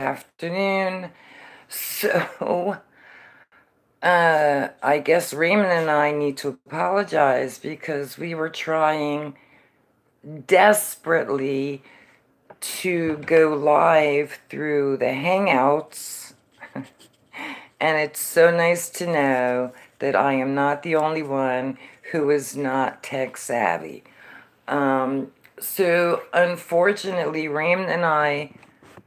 Afternoon. So, I guess Raymond and I need to apologize because we were trying desperately to go live through the Hangouts, and it's so nice to know that I am not the only one who is not tech savvy. So, unfortunately, Raymond and I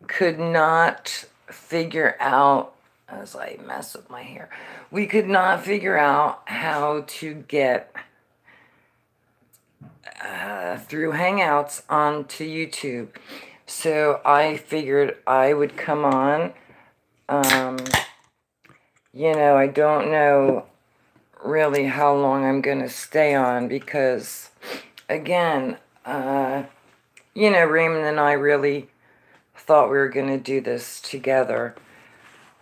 could not figure out, as I mess with my hair, we could not figure out how to get through Hangouts onto YouTube. So I figured I would come on. I don't know really how long I'm going to stay on because, again, Raymond and I really thought we were going to do this together.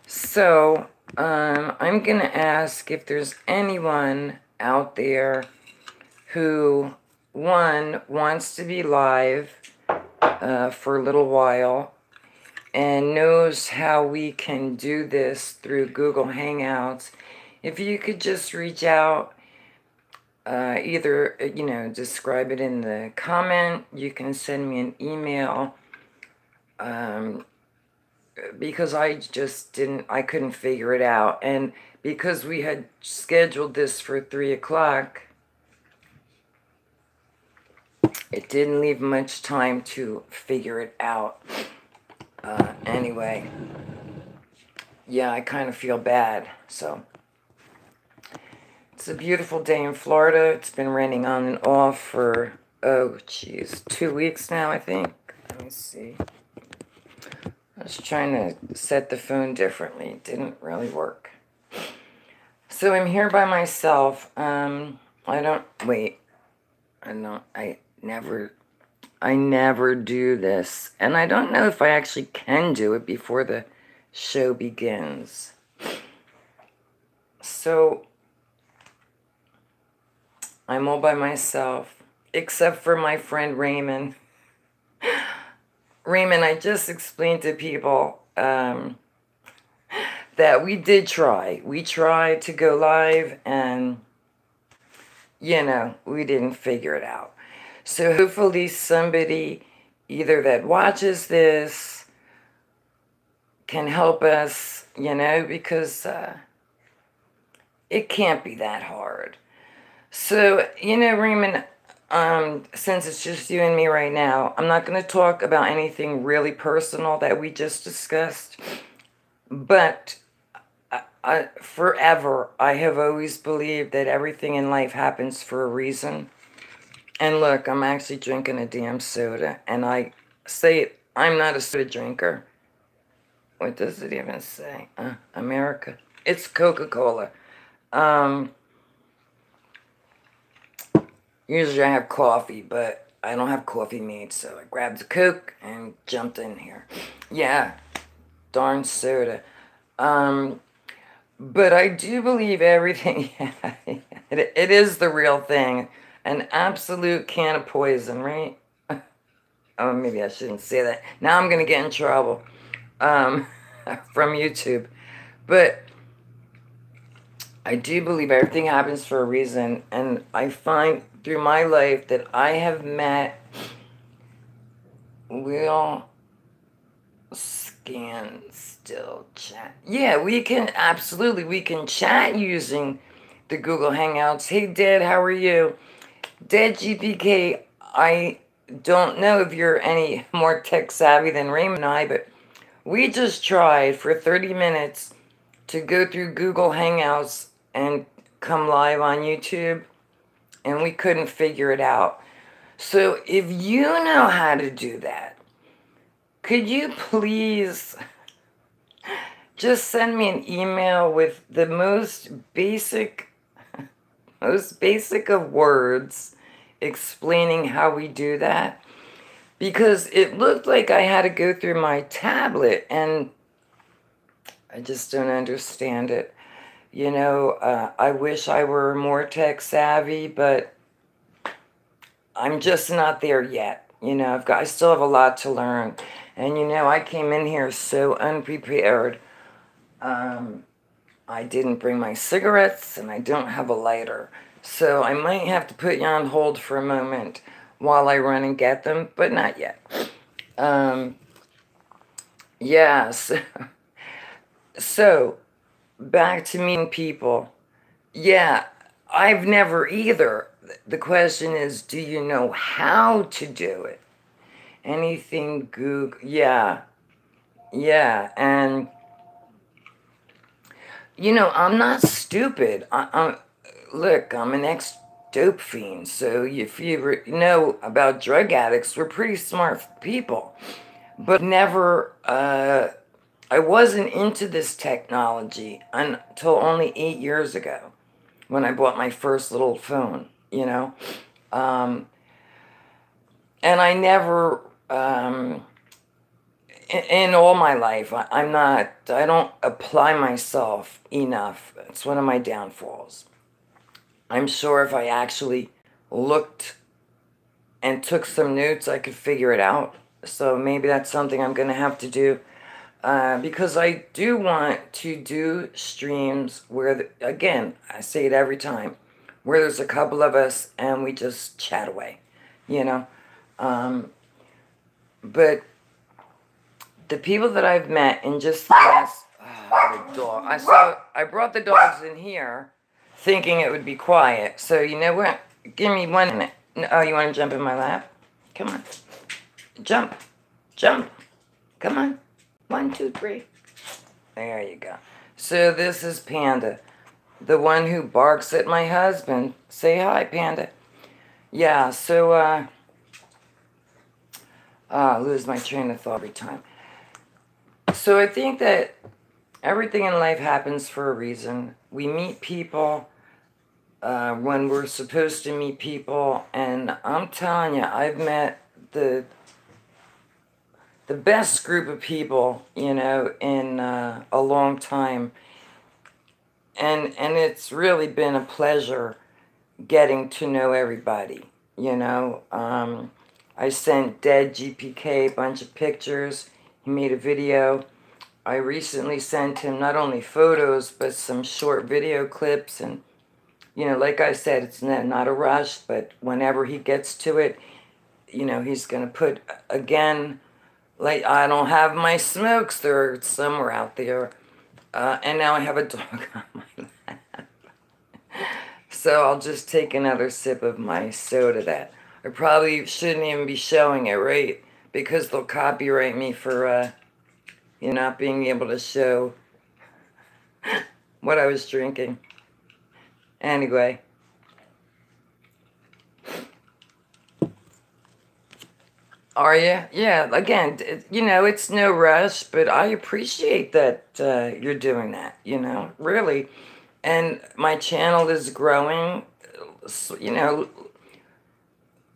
So, I'm going to ask if there's anyone out there who, one, wants to be live for a little while and knows how we can do this through Google Hangouts. If you could just reach out, either, describe it in the comment, you can send me an email, because I couldn't figure it out. And because we had scheduled this for 3 o'clock, it didn't leave much time to figure it out. Anyway, yeah, I kind of feel bad. So, it's a beautiful day in Florida. It's been raining on and off for, 2 weeks now, I think. Let me see. I was trying to set the phone differently. It didn't really work. So I'm here by myself. I never do this. And I don't know if I actually can do it before the show begins. So I'm all by myself, except for my friend Raymond. Raymond, I just explained to people that we did try. We tried to go live and, we didn't figure it out. So hopefully somebody either that watches this can help us, because it can't be that hard. So, Raymond, since it's just you and me right now, I'm not going to talk about anything really personal that we just discussed, but forever I have always believed that everything in life happens for a reason. And look, I'm actually drinking a damn soda, and I say it, I'm not a soda drinker. What does it even say? America. It's Coca-Cola. Usually I have coffee, but I don't have coffee made, so I grabbed a Coke and jumped in here. Yeah, darn soda. But I do believe everything, it is the real thing. An absolute can of poison, right? Oh, maybe I shouldn't say that. Now I'm going to get in trouble from YouTube. But I do believe everything happens for a reason, and I find through my life that I have met Will Scan Still Chat. Yeah, we can chat using the Google Hangouts. Hey, Dad, how are you? Dad GPK, I don't know if you're any more tech savvy than Raymond and I, but we just tried for 30 minutes to go through Google Hangouts and come live on YouTube, and we couldn't figure it out. So if you know how to do that, could you please just send me an email with the most basic of words explaining how we do that? Because it looked like I had to go through my tablet, and I just don't understand it. I wish I were more tech savvy, but I'm just not there yet. I still have a lot to learn. And you know, I came in here so unprepared. I didn't bring my cigarettes and I don't have a lighter. So I might have to put you on hold for a moment while I run and get them, but not yet. Yes. So back to meeting people. Yeah, I've never either. The question is, do you know how to do it? Anything Google, yeah, yeah, and you know, I'm not stupid. Look, I'm an ex-dope fiend, so if you know about drug addicts, we're pretty smart people. But never, I wasn't into this technology until only 8 years ago when I bought my first little phone, you know? And I never, in all my life, I don't apply myself enough. It's one of my downfalls. I'm sure if I actually looked and took some notes, I could figure it out. So maybe that's something I'm going to have to do. Because I do want to do streams where, again, I say it every time, where there's a couple of us and we just chat away, you know. But the people that I've met in just the last, the dog, I brought the dogs in here thinking it would be quiet. So you know what? Give me 1 minute. Oh, you want to jump in my lap? Come on. Jump. Jump. Come on. 1, 2, 3. There you go. So this is Panda, the one who barks at my husband. Say hi, Panda. Yeah, so, I lose my train of thought every time. So I think that everything in life happens for a reason. We meet people when we're supposed to meet people, and I'm telling you, I've met the best group of people, you know, in a long time, and it's really been a pleasure getting to know everybody, you know. I sent Dead GPK a bunch of pictures. He made a video. I recently sent him not only photos, but some short video clips. And, you know, like I said, it's not a rush, but whenever he gets to it, you know, he's going to put, again, like, I don't have my smokes. They're somewhere out there. And now I have a dog on my lap. So I'll just take another sip of my soda that I probably shouldn't even be showing it, right? Because they'll copyright me for, you know, not being able to show what I was drinking. Anyway. Are you? Yeah, again, you know, it's no rush, but I appreciate that you're doing that, you know, really. And my channel is growing, you know,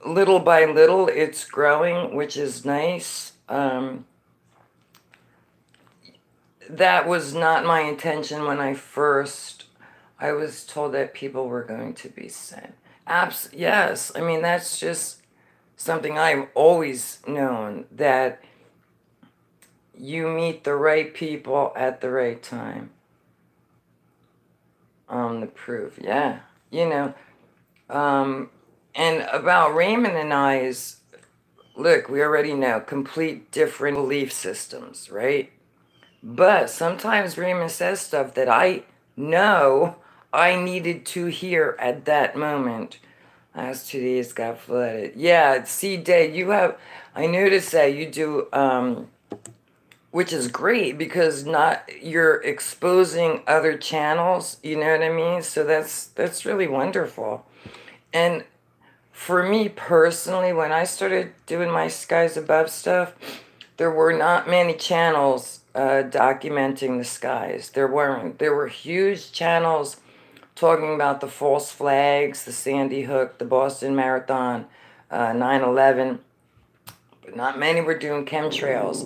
little by little it's growing, which is nice. That was not my intention when I was told that people were going to be sent. Yes, I mean, that's just something I've always known, that you meet the right people at the right time. The proof, yeah. You know, and about Raymond and I's, look, we already know, complete different belief systems, right? But sometimes Raymond says stuff that I know I needed to hear at that moment. Last 2 days got flooded. Yeah, see, Dave, I noticed that you do, which is great because you're exposing other channels, you know what I mean? So that's really wonderful. And for me personally, when I started doing my Skies Above stuff, there were not many channels documenting the skies. There weren't. There were huge channels talking about the false flags, the Sandy Hook, the Boston Marathon, 9/11, but not many were doing chemtrails.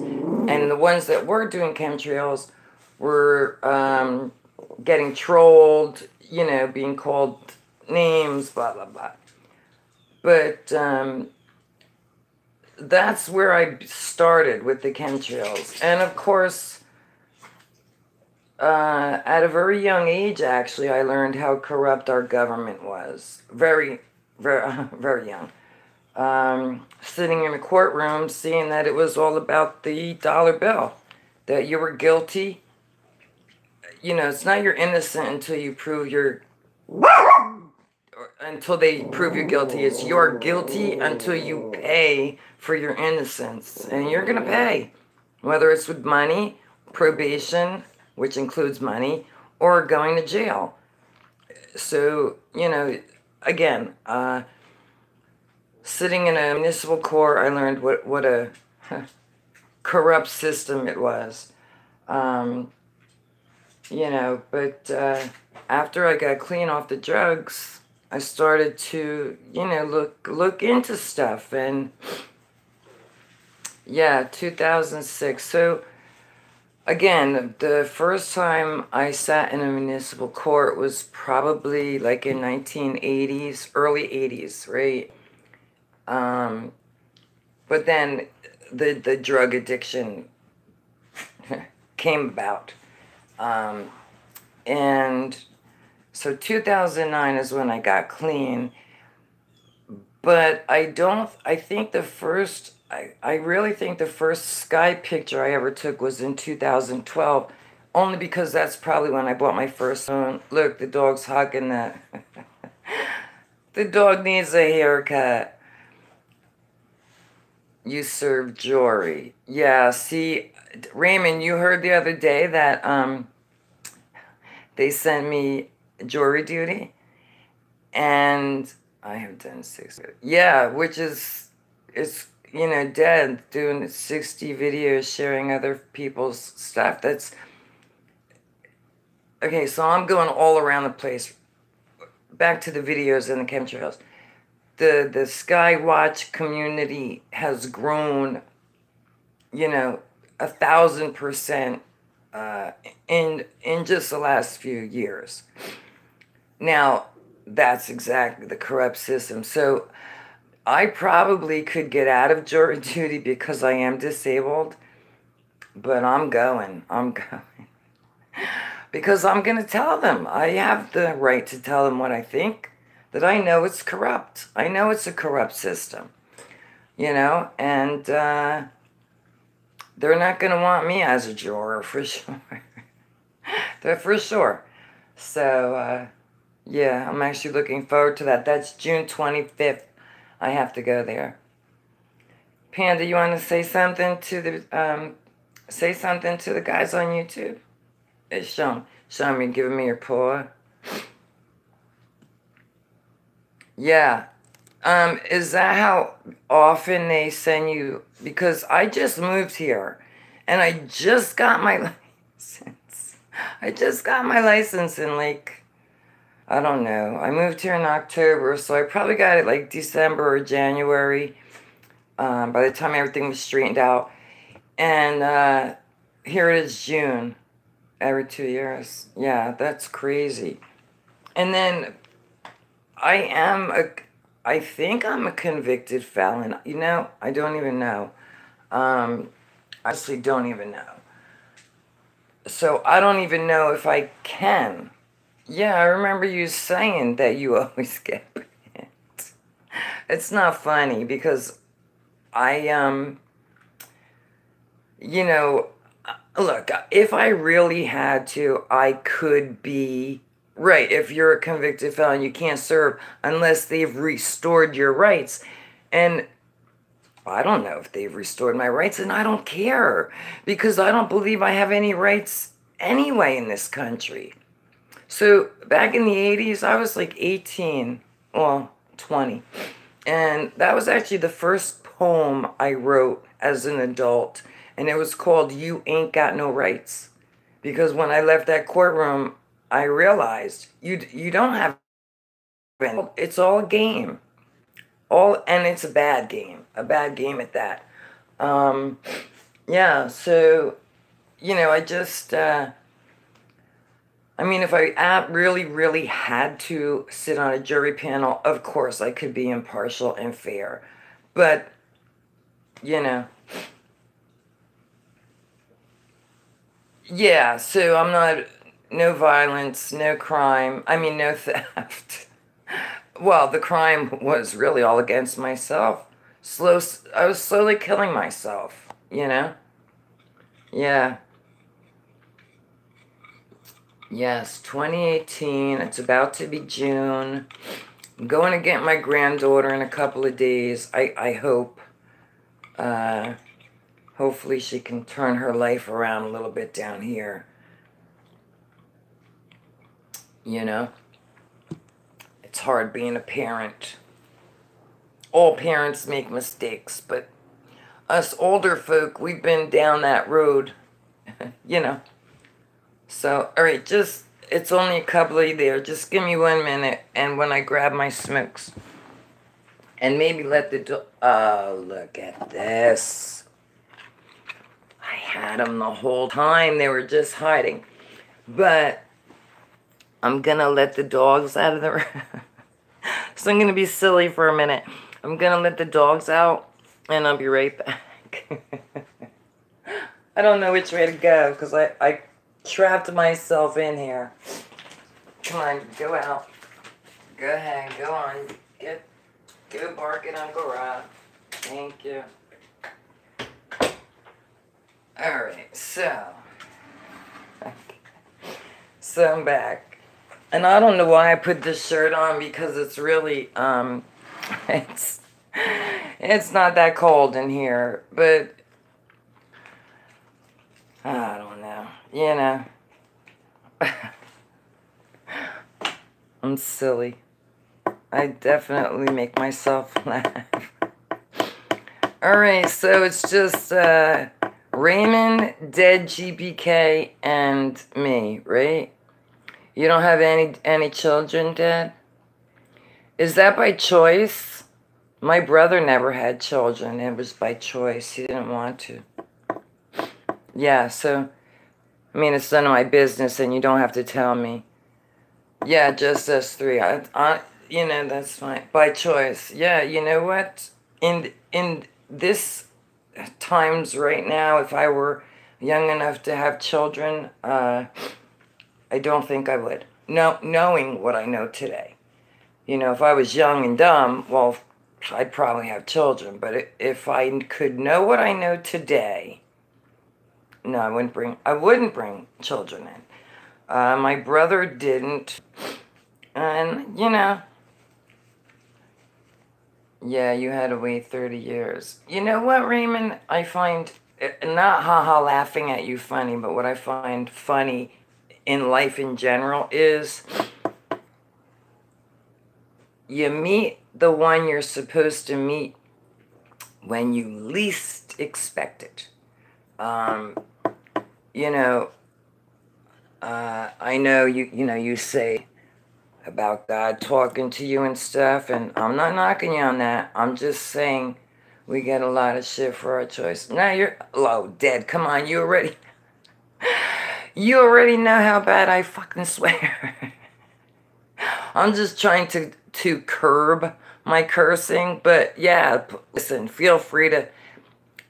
And the ones that were doing chemtrails were getting trolled, you know, being called names, blah, blah, blah. But that's where I started with the chemtrails. And of course, at a very young age, actually, I learned how corrupt our government was. Very, very, very young. Sitting in a courtroom, seeing that it was all about the dollar bill, that you were guilty. You know, it's not you're innocent until you prove you're, until they prove you're guilty. It's you're guilty until you pay for your innocence. And you're going to pay, whether it's with money, probation, which includes money, or going to jail. So, you know, again, sitting in a municipal court, I learned what a corrupt system it was. You know, but after I got clean off the drugs, I started to, you know, look into stuff. And yeah, 2006. So again, the first time I sat in a municipal court was probably like in 1980s, early 80s, right? But then the drug addiction came about. And so 2009 is when I got clean. But I think the first, I really think the first sky picture I ever took was in 2012, only because that's probably when I bought my first phone. Look, the dog's hugging that. The dog needs a haircut. You serve Jory. Yeah, see, Raymond, you heard the other day that they sent me jury duty, and I have done 6. Yeah, which is, it's, you know, dead, doing 60 videos, sharing other people's stuff. That's, okay, so I'm going all around the place. Back to the videos and the chemtrails. The Skywatch community has grown, you know, 1,000% in just the last few years. Now, that's exactly the corrupt system. So I probably could get out of jury duty because I am disabled, but I'm going. Because I'm going to tell them. I have the right to tell them what I think, that I know it's corrupt. I know it's a corrupt system, you know, and they're not going to want me as a juror for sure. They're for sure. So, yeah, I'm actually looking forward to that. That's June 25th. I have to go there. Panda, you want to say something to the guys on YouTube? Show me, giving me your paw. Yeah. Is that how often they send you? Because I just moved here, and I just got my license. I just got my license in like, I don't know. I moved here in October, so I probably got it like December or January, by the time everything was straightened out. And here it is, June, every 2 years. Yeah, that's crazy. And then I think I'm a convicted felon. You know, I don't even know. I honestly don't even know. So I don't even know if I can. Yeah, I remember you saying that you always get picked. It's not funny because I, you know, look, if I really had to, I could be, right, if you're a convicted felon, you can't serve unless they've restored your rights. And I don't know if they've restored my rights, and I don't care, because I don't believe I have any rights anyway in this country. So back in the 80s, I was like 18, well, 20. And that was actually the first poem I wrote as an adult. And it was called You Ain't Got No Rights. Because when I left that courtroom, I realized you don't have any. It's all a game. And it's a bad game at that. Yeah, so, you know, I just, I mean, if I really, really had to sit on a jury panel, of course I could be impartial and fair. But you know. Yeah, so I'm not, no violence, no crime. I mean, no theft. Well, the crime was really all against myself. I was slowly killing myself, you know? Yeah. Yes, 2018. It's about to be June. I'm going to get my granddaughter in a couple of days. I hope. Uh, Hopefully she can turn her life around a little bit down here. You know? It's hard being a parent. All parents make mistakes, but us older folk, we've been down that road, you know. So, all right, it's only a couple of you there. Just give me 1 minute, and when I grab my smokes, and maybe let oh, look at this. I had them the whole time. They were just hiding. But I'm going to let the dogs out of the room. So I'm going to be silly for a minute. I'm going to let the dogs out, and I'll be right back. I don't know which way to go, because I trapped myself in here. Come on, go out. Go ahead, go on. Go bark at Uncle Rob. Thank you. Alright, so I'm back. And I don't know why I put this shirt on, because it's really, it's not that cold in here, but I don't know, you know. I'm silly. I definitely make myself laugh. Alright, so it's just Raymond, Dead GPK, and me, right? You don't have any children, Dad? Is that by choice? My brother never had children. It was by choice. He didn't want to. Yeah, so, I mean, it's none of my business, and you don't have to tell me. Yeah, just us three. You know, that's fine. By choice. Yeah, you know what? In this times right now, if I were young enough to have children, I don't think I would. No, knowing what I know today. You know, if I was young and dumb, well, I'd probably have children. But if I could know what I know today, no, I wouldn't bring children in. My brother didn't. And, you know, yeah, you had to wait 30 years. You know what, Raymond? I find, not haha laughing at you funny, but what I find funny in life in general is you meet the one you're supposed to meet when you least expect it. You know, I know you say about God talking to you and stuff, and I'm not knocking you on that. I'm just saying we get a lot of shit for our choice. Now you're, oh, Dead, come on, you already know how bad I fucking swear. I'm just trying to curb my cursing, but yeah, listen, feel free to,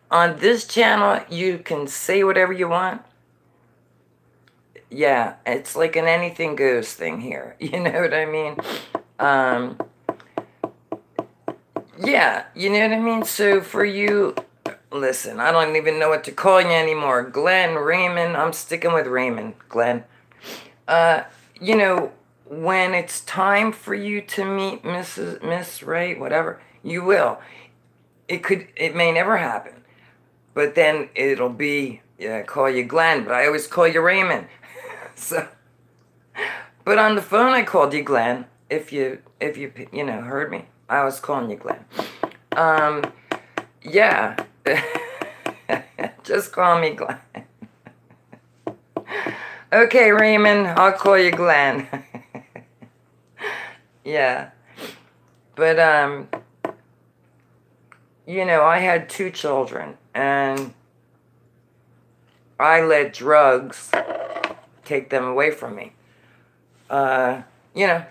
on this channel, you can say whatever you want. Yeah, it's like an anything goes thing here. You know what I mean? Yeah, you know what I mean? So for you, listen, I don't even know what to call you anymore. Glenn, Raymond, I'm sticking with Raymond, Glenn. You know, when it's time for you to meet Miss Ray, whatever, you will. It may never happen. But then it'll be, yeah, call you Glenn, but I always call you Raymond. So, but on the phone I called you Glenn. If you know, heard me, I was calling you Glenn. Yeah. Just call me Glenn. Okay, Raymond, I'll call you Glenn. Yeah. But, you know, I had 2 children, and I let drugs take them away from me. You know.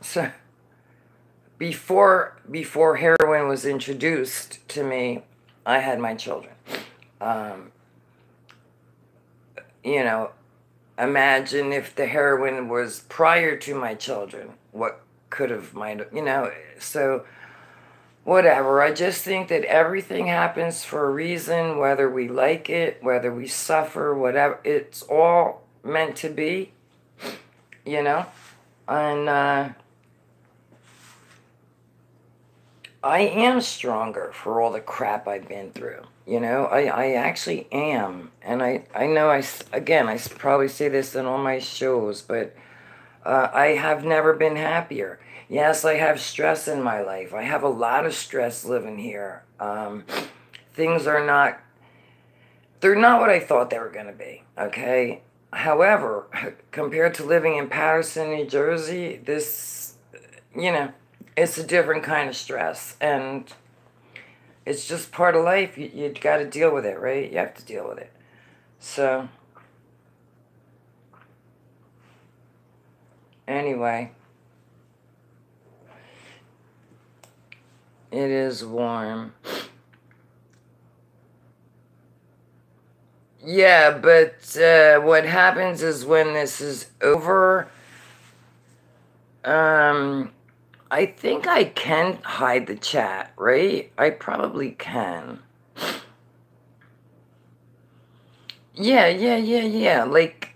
So, before heroin was introduced to me, I had my children. Um, you know, imagine if the heroin was prior to my children. What could have so whatever. I just think that everything happens for a reason, whether we like it, whether we suffer, whatever. It's all meant to be, you know? And I am stronger for all the crap I've been through. I actually am. And I know again, I probably say this in all my shows, but I have never been happier. Yes, I have stress in my life. I have a lot of stress living here. Things are not, they're not what I thought they were going to be, okay? However, compared to living in Patterson, New Jersey, this, it's a different kind of stress. And it's just part of life. You got to deal with it, right? You have to deal with it. So, anyway. It is warm. Yeah, but what happens is when this is over, I think I can hide the chat, right? I probably can. Yeah. Like,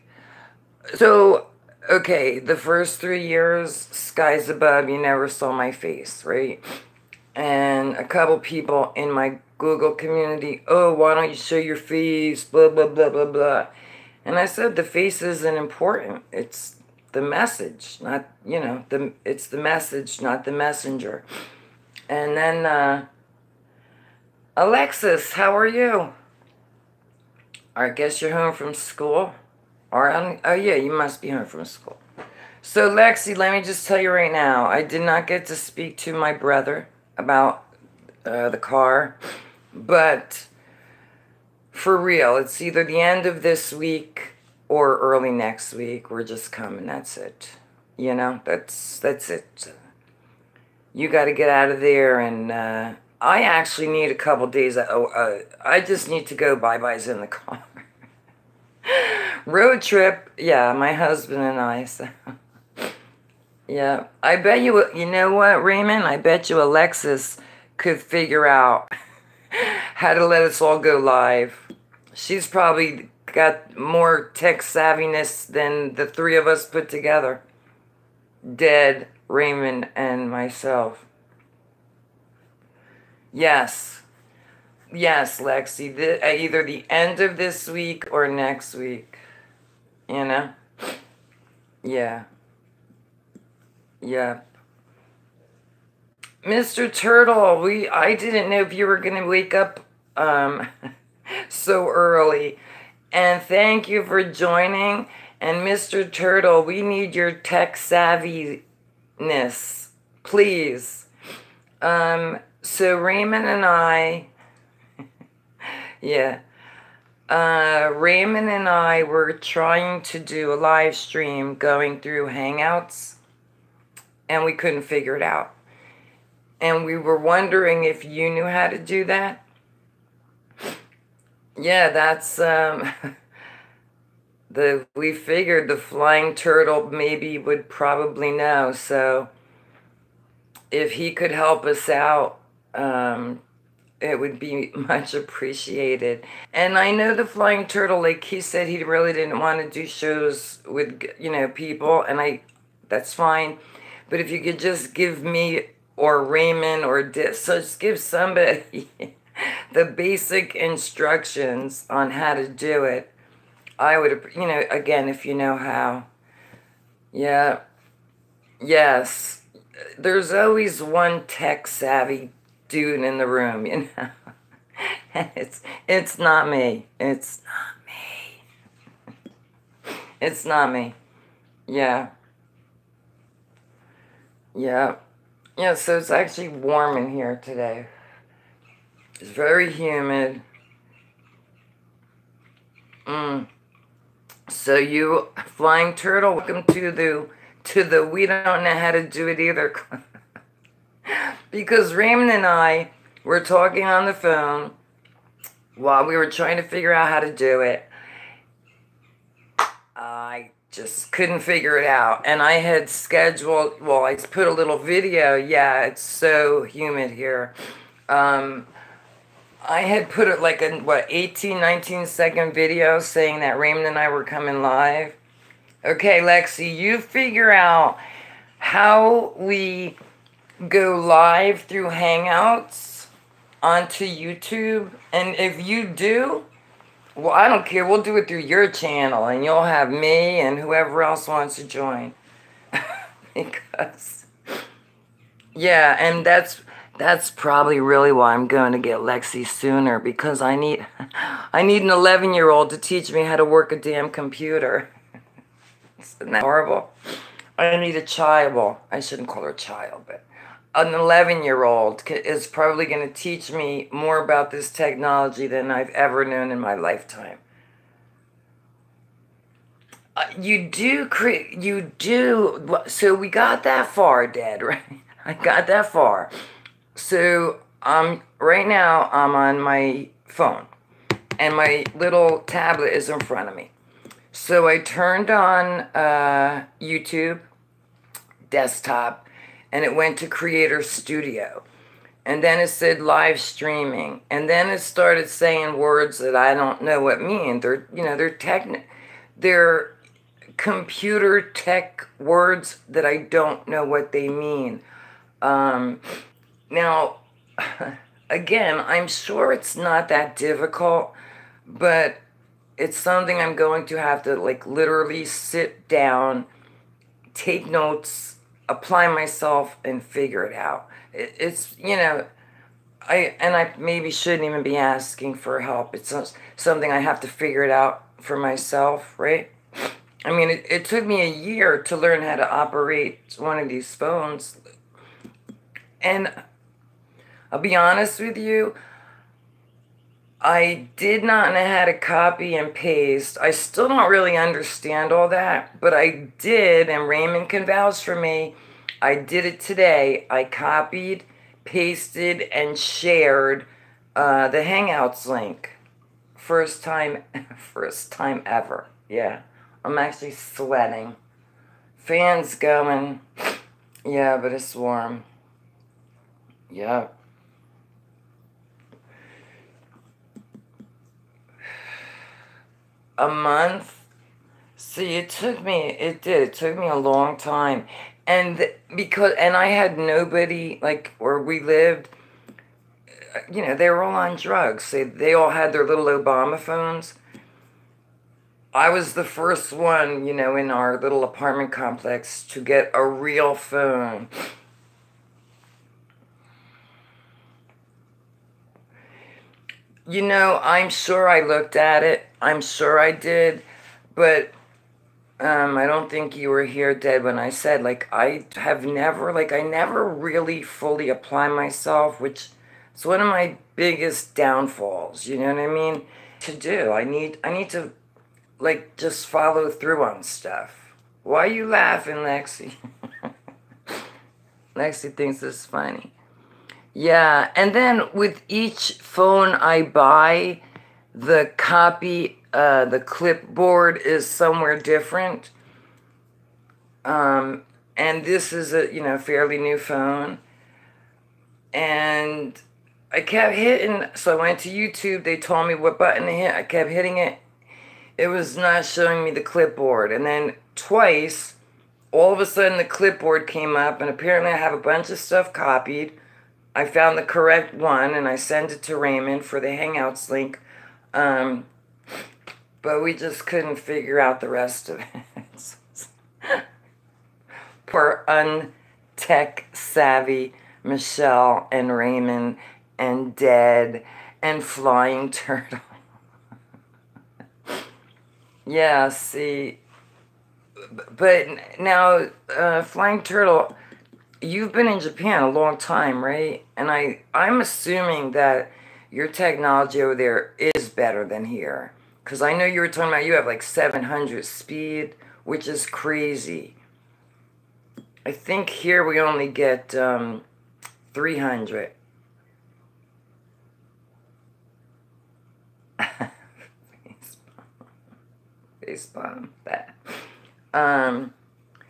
so, okay, the first 3 years, skies above, you never saw my face, right? And a couple people in my Google community, oh, why don't you show your face, blah, blah, blah, blah, blah. And I said, the face isn't important. It's the message, not, it's the message, not the messenger. And then, Alexis, how are you? I guess you're home from school. Oh, yeah, you must be home from school. So, Lexi, let me just tell you right now, I did not get to speak to my brother about the car, but for real, it's either the end of this week or early next week. We're just coming, that's it. That's it. You got to get out of there, and I actually need a couple days. I just need to go bye-byes in the car. Road trip, yeah, my husband and I, so. Yeah, I bet you know what, Raymond? I bet you Alexis could figure out how to let us all go live. She's probably got more tech savviness than the three of us put together. Dead, Raymond, and myself. Yes, Lexi, either the end of this week or next week. Yeah. Yeah. Mr. Turtle, I didn't know if you were going to wake up so early. And thank you for joining. And Mr. Turtle, we need your tech savviness, please. So Raymond and I, yeah. Raymond and I were trying to do a live stream going through Hangouts, and we couldn't figure it out. And we were wondering if you knew how to do that. Yeah, that's, we figured the Flying Turtle maybe would probably know, so if he could help us out, it would be much appreciated. And I know the Flying Turtle, like he said, he really didn't want to do shows with, people, and that's fine. But if you could just give me or Raymond or so just give somebody the basic instructions on how to do it, I would, again, if you know how. Yeah. Yes. There's always one tech savvy dude in the room, It's not me. It's not me. It's not me. Yeah. Yeah. Yeah, so it's actually warm in here today. It's very humid. So you, Flying Turtle, welcome to the we don't know how to do it either. Because Raymond and I were talking on the phone while we were trying to figure out how to do it. I just couldn't figure it out. And I had scheduled, well, I put a little video. Yeah, it's so humid here. I had put it like a, 18, 19-second video saying that Raymond and I were coming live. Okay, Lexi, you figure out how we go live through Hangouts onto YouTube. And if you do, well, I don't care. We'll do it through your channel, and you'll have me and whoever else wants to join. Because, yeah, and that's probably really why I'm going to get Lexi sooner, because I need an 11-year-old to teach me how to work a damn computer. Isn't that horrible? I need a child. Well, I shouldn't call her a child, but an 11-year-old is probably going to teach me more about this technology than I've ever known in my lifetime. You do, so we got that far, Dad, right? I got that far. So, right now, I'm on my phone, and my little tablet is in front of me. So I turned on YouTube, desktop, and it went to Creator Studio. And then it said live streaming. And then it started saying words that I don't know what mean. They're computer tech words that I don't know what they mean. Now, again, I'm sure it's not that difficult, but it's something I'm going to have to, like, literally sit down, take notes, apply myself, and figure it out. It's, I maybe shouldn't even be asking for help. It's something I have to figure it out for myself, right? I mean, it took me a year to learn how to operate one of these phones. And I'll be honest with you, I did not know how to copy and paste. I still don't really understand all that, but I did, and Raymond can vouch for me. I did it today. I copied, pasted, and shared the Hangouts link. First time ever. Yeah, I'm actually sweating. Fans going. Yeah, but it's warm. Yeah. A month? See, it took me a long time. And I had nobody, like, where we lived, they were all on drugs. They all had their little Obama phones. I was the first one, in our little apartment complex to get a real phone. I'm sure I looked at it. I'm sure I did. But I don't think you were here, Dad, when I said, I never really fully apply myself, which is one of my biggest downfalls, you know what I mean? To do. I need to, just follow through on stuff. Why are you laughing, Lexi? Lexi thinks this is funny. Yeah, and then with each phone I buy, the clipboard is somewhere different. And this is a, fairly new phone. And I kept hitting, so I went to YouTube, they told me what button to hit, I kept hitting it. It was not showing me the clipboard. And then twice, all of a sudden the clipboard came up, and apparently I have a bunch of stuff copied. I found the correct one, and I sent it to Raymond for the Hangouts link. But we just couldn't figure out the rest of it. Poor untech savvy Michelle and Raymond and Dad and Flying Turtle. Yeah, see. But now, Flying Turtle, you've been in Japan a long time, right? And I'm assuming that your technology over there is better than here. Because I know you were talking about you have like 700 speed, which is crazy. I think here we only get 300. Facebook, that.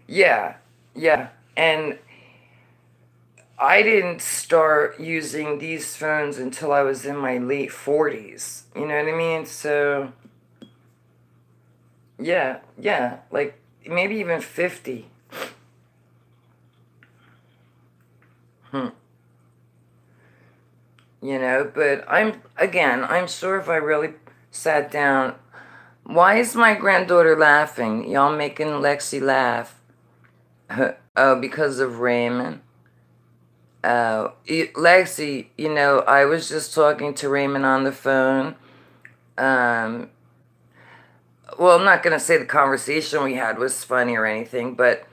Yeah, yeah. And I didn't start using these phones until I was in my late 40s. You know what I mean? So, yeah, yeah. Like, maybe even 50. Hmm. You know, but I'm sure if I really sat down. Why is my granddaughter laughing? Y'all making Lexi laugh. Oh, because of Raymond. Lexi, you know, I was just talking to Raymond on the phone. Um, well, I'm not going to say the conversation we had was funny or anything, but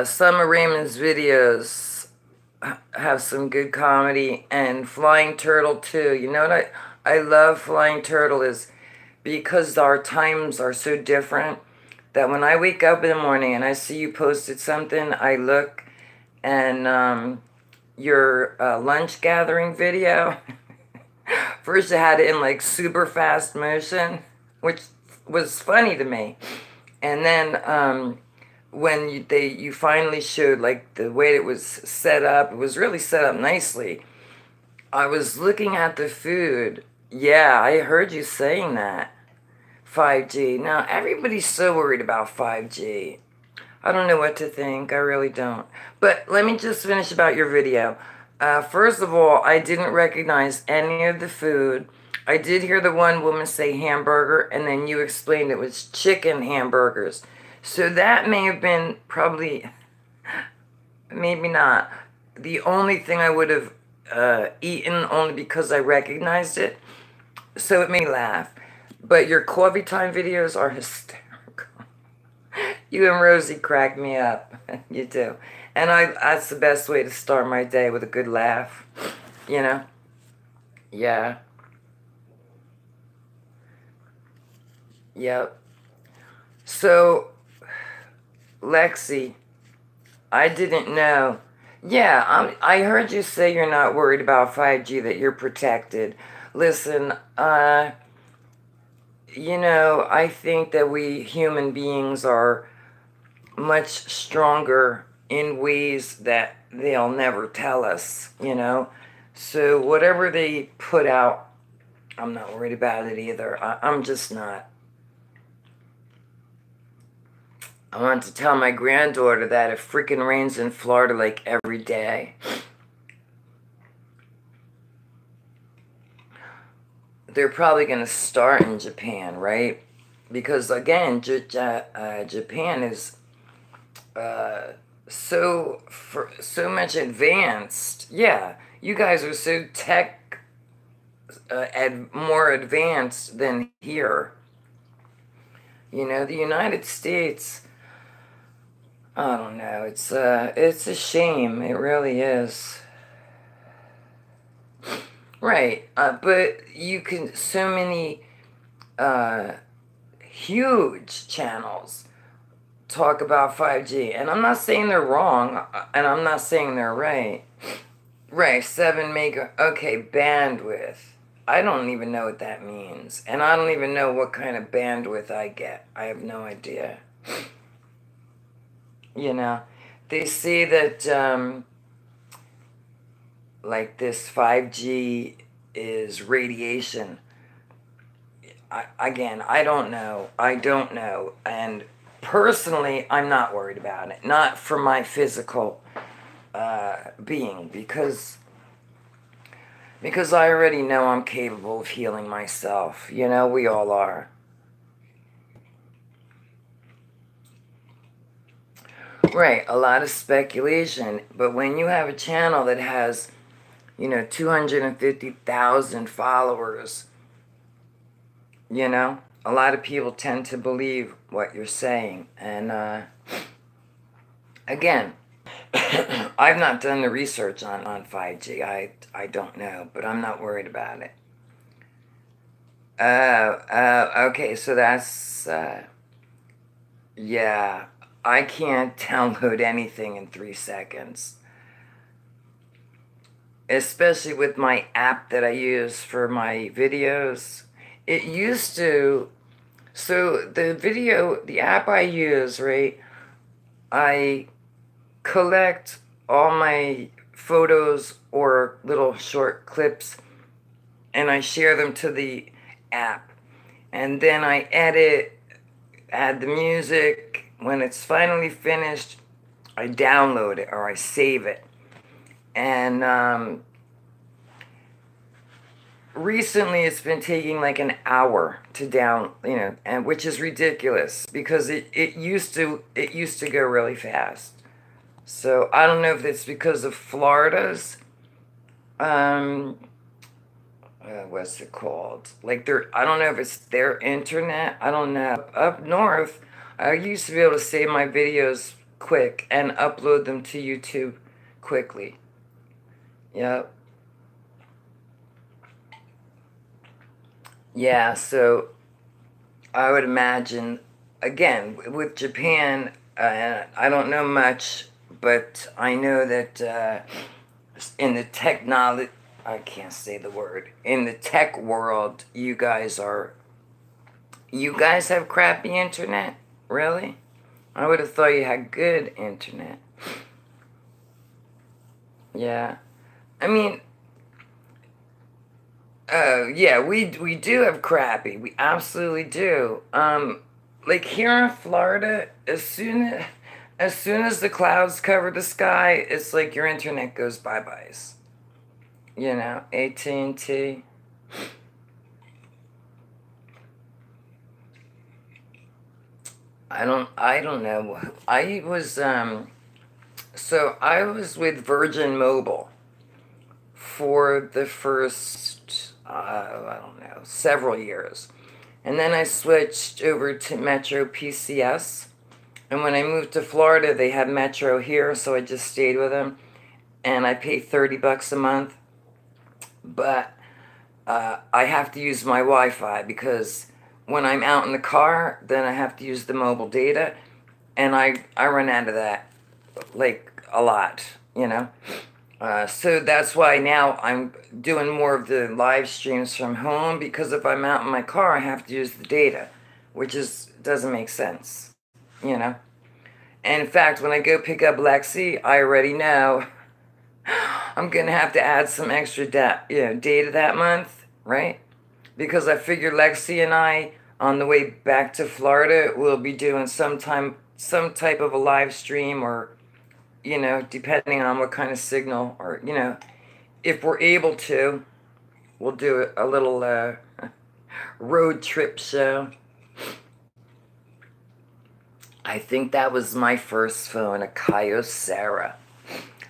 some of Raymond's videos have some good comedy, and Flying Turtle too. You know what I love Flying Turtle is because our times are so different that when I wake up in the morning and I see you posted something, I look and your lunch gathering video. First, you had it in like super fast motion, which was funny to me, and then when you finally showed like the way it was set up, it was really set up nicely. I was looking at the food. Yeah, I heard you saying that. 5G. Now everybody's so worried about 5G. I don't know what to think. I really don't. But let me just finish about your video. First of all, I didn't recognize any of the food. I did hear the one woman say hamburger, and then you explained it was chicken hamburgers. So that may have been probably, maybe not, the only thing I would have eaten only because I recognized it. So it made me laugh. But your coffee time videos are hysterical. You and Rosie crack me up. You do. And that's the best way to start my day, with a good laugh. You know? Yeah. Yep. So, Lexi, I didn't know. Yeah, I heard you say you're not worried about 5G, that you're protected. Listen, you know, I think that we human beings are much stronger in ways that they'll never tell us, you know? So whatever they put out, I'm not worried about it either. I'm just not. I want to tell my granddaughter that it freaking rains in Florida like every day. They're probably going to start in Japan, right? Because again, Japan is so much advanced. Yeah, you guys are so tech more advanced than here. You know, the United States, I don't know. It's a shame. It really is. Right. But you can, so many huge channels talk about 5G, and I'm not saying they're wrong, and I'm not saying they're right. Right, 7 mega. Okay, bandwidth. I don't even know what that means, and I don't even know what kind of bandwidth I get. I have no idea. You know, they say that like this 5G is radiation. Again, I don't know. I don't know. And personally, I'm not worried about it. Not for my physical being, because I already know I'm capable of healing myself. You know, we all are. Right, a lot of speculation. But when you have a channel that has, you know, 250,000 followers, you know, a lot of people tend to believe what you're saying. And again, I've not done the research on 5G. I don't know, but I'm not worried about it. Okay, so that's, yeah, I can't download anything in 3 seconds. especially with my app that I use for my videos. It used to, so the app I use, right, I collect all my photos or little short clips and I share them to the app. And then I edit, add the music. When it's finally finished, I download it or I save it. And recently it's been taking like an hour to and which is ridiculous because it used to go really fast. So I don't know if it's because of Florida's what's it called? Like I don't know if it's their internet. I don't know. Up north, I used to be able to save my videos quick and upload them to YouTube quickly. Yep. Yeah, so I would imagine, again, with Japan, I don't know much, but I know that in the technology, I can't say the word, in the tech world, you guys have crappy internet? Really? I would have thought you had good internet. Yeah. I mean, yeah, we do have crappy. We absolutely do. Like here in Florida, as soon as the clouds cover the sky, it's like your internet goes bye-byes. You know, AT&T. I don't know. I was with Virgin Mobile for the first, I don't know, several years. And then I switched over to Metro PCS. And when I moved to Florida, they had Metro here, so I just stayed with them. And I pay $30 a month. But I have to use my Wi-Fi because when I'm out in the car, then I have to use the mobile data. And I run out of that, like, a lot, you know? So that's why now I'm doing more of the live streams from home because if I'm out in my car, I have to use the data, which doesn't make sense, you know? And in fact, when I go pick up Lexi, I already know I'm going to have to add some extra data that month, right? Because I figure Lexi and I, on the way back to Florida, will be doing some type of a live stream or depending on what kind of signal or, if we're able to, we'll do a little road trip show. I think that was my first phone, a Kyocera.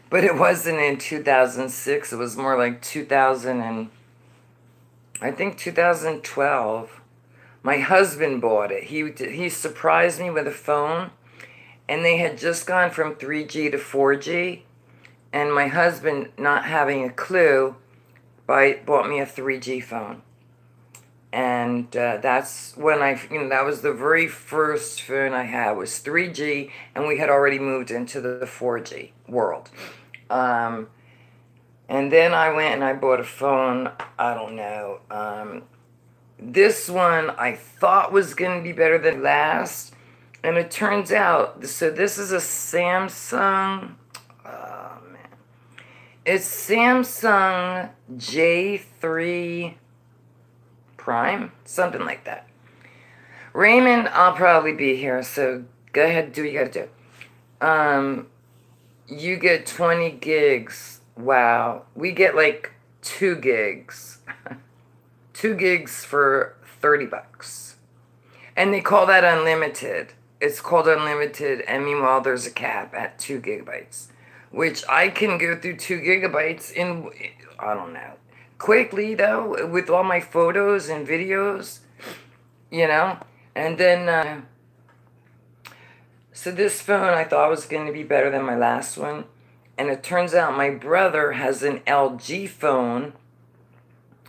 But it wasn't in 2006. It was more like 2012. My husband bought it. He surprised me with a phone. And they had just gone from 3G to 4G. And my husband, not having a clue, bought me a 3G phone. And that's when that was the very first phone I had was 3G. And we had already moved into the 4G world. And then I went and I bought a phone, I don't know. This one I thought was going to be better than last. And it turns out, so this is a Samsung, oh man. It's Samsung J3 Prime, something like that. Raymond, I'll probably be here, so go ahead, do what you gotta do. You get 20 gigs. Wow. We get like 2 gigs. 2 gigs for $30. And they call that unlimited. It's called unlimited, and meanwhile there's a cap at 2 gigabytes. Which I can go through 2 gigabytes in, I don't know, quickly though, with all my photos and videos, And then, so this phone I thought was going to be better than my last one. And it turns out my brother has an LG phone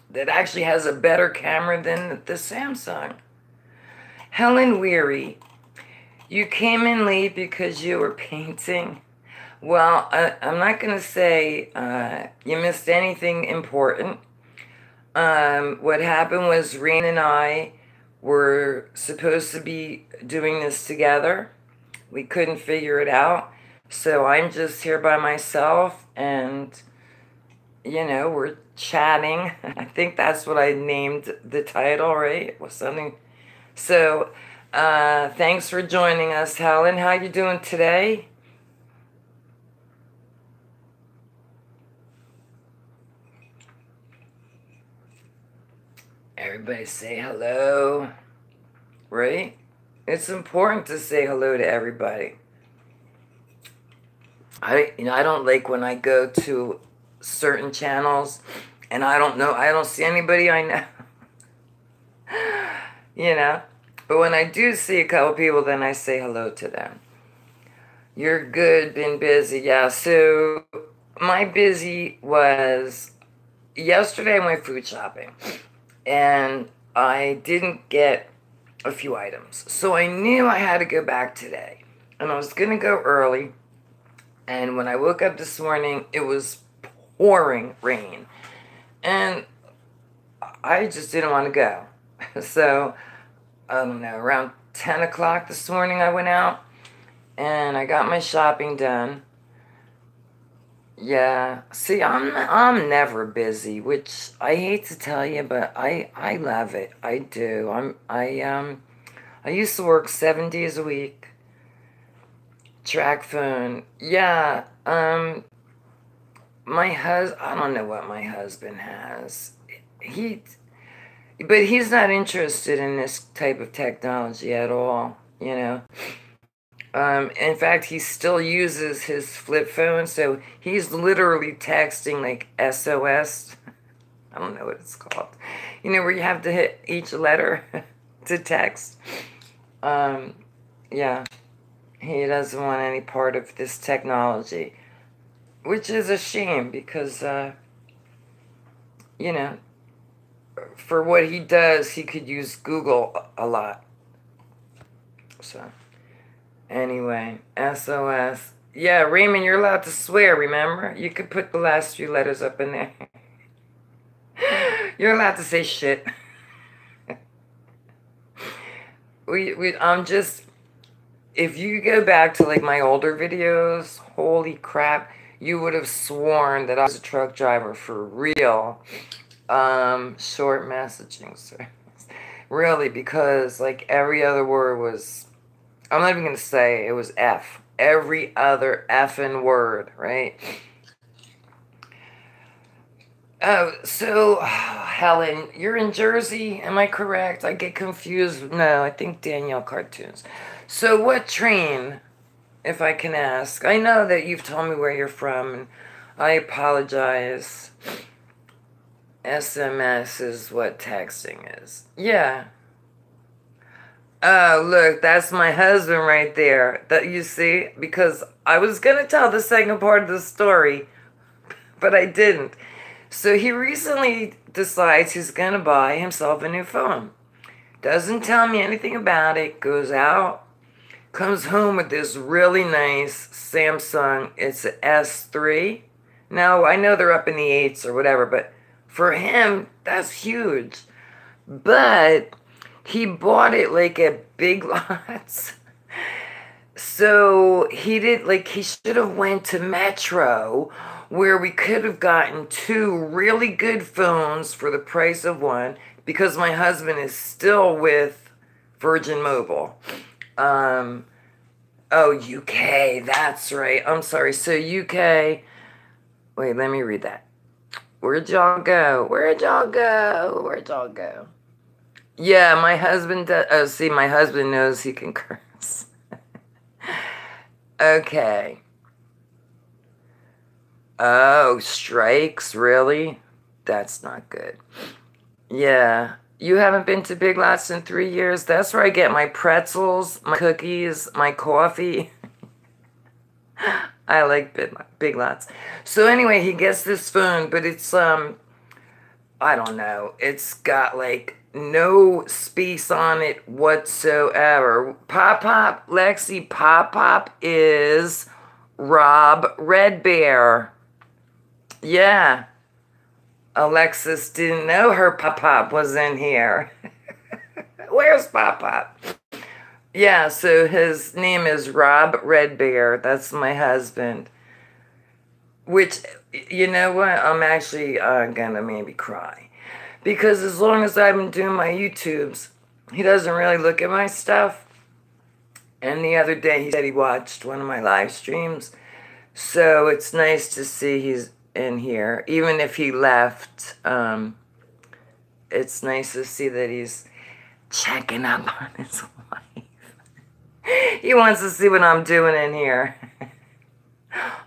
that actually has a better camera than the Samsung. Helen Weary, you came in late because you were painting. Well, I'm not going to say you missed anything important. What happened was Rain and I were supposed to be doing this together. We couldn't figure it out. So I'm just here by myself and, we're chatting. I think that's what I named the title, right? It was something. So, thanks for joining us, Helen. How you doing today? Everybody say hello, right? It's important to say hello to everybody. I don't like when I go to certain channels and I don't see anybody I know. But when I do see a couple people, then I say hello to them. You're good, been busy. Yeah, so my busy was yesterday I went food shopping and I didn't get a few items. So I knew I had to go back today. And I was going to go early. And when I woke up this morning, it was pouring rain. And I just didn't want to go. So, I don't know, around 10 o'clock this morning I went out. And I got my shopping done. Yeah. See, I'm never busy, which I hate to tell you, but I love it. I do. I used to work 7 days a week. Track phone. Yeah. I don't know what my husband has. But he's not interested in this type of technology at all, In fact, he still uses his flip phone, so he's literally texting like SOS. I don't know what it's called. Where you have to hit each letter to text. Yeah. He doesn't want any part of this technology, which is a shame because, for what he does, he could use Google a lot. So, anyway, SOS. Yeah, Raymond, you're allowed to swear, remember? You could put the last few letters up in there. You're allowed to say shit. If you go back to like my older videos, holy crap, you would have sworn that I was a truck driver for real. Short messaging service. Really, because like every other word was, I'm not even going to say it was F. Every other effing word, right? Oh, so, Helen, you're in Jersey, am I correct? I get confused. No, I think Danielle Cartoons. So what train, if I can ask? I know that you've told me where you're from, and I apologize. SMS is what texting is. Yeah. Oh, look, that's my husband right there. That you see? Because I was going to tell the second part of the story, but I didn't. So he recently decides he's going to buy himself a new phone. Doesn't tell me anything about it. Goes out. Comes home with this really nice Samsung. It's an S3. Now, I know they're up in the 8s or whatever, but for him, that's huge. But he bought it like at Big Lots. So he should have went to Metro where we could have gotten two really good phones for the price of one because my husband is still with Virgin Mobile. UK, that's right. I'm sorry. So UK, wait, let me read that. Where'd y'all go? Where'd y'all go? Where'd y'all go? Yeah, my husband does. Oh, see, my husband knows he can curse. Okay. Oh, strikes, really? That's not good. Yeah. You haven't been to Big Lots in 3 years? That's where I get my pretzels, my cookies, my coffee. I like Big Lots. So anyway, he gets this phone, but it's, I don't know. It's got like no space on it whatsoever. Pop Pop, Lexi, Pop Pop is Rob Red Bear. Yeah. Alexis didn't know her Pop-Pop was in here. Where's Pop-Pop? Yeah, so his name is Rob Red Bear. That's my husband. Which, you know what? I'm actually gonna maybe cry. Because as long as I've been doing my YouTubes, he doesn't really look at my stuff. And the other day he said he watched one of my live streams. So it's nice to see he's in here. Even if he left, it's nice to see that he's checking up on his wife. He wants to see what I'm doing in here.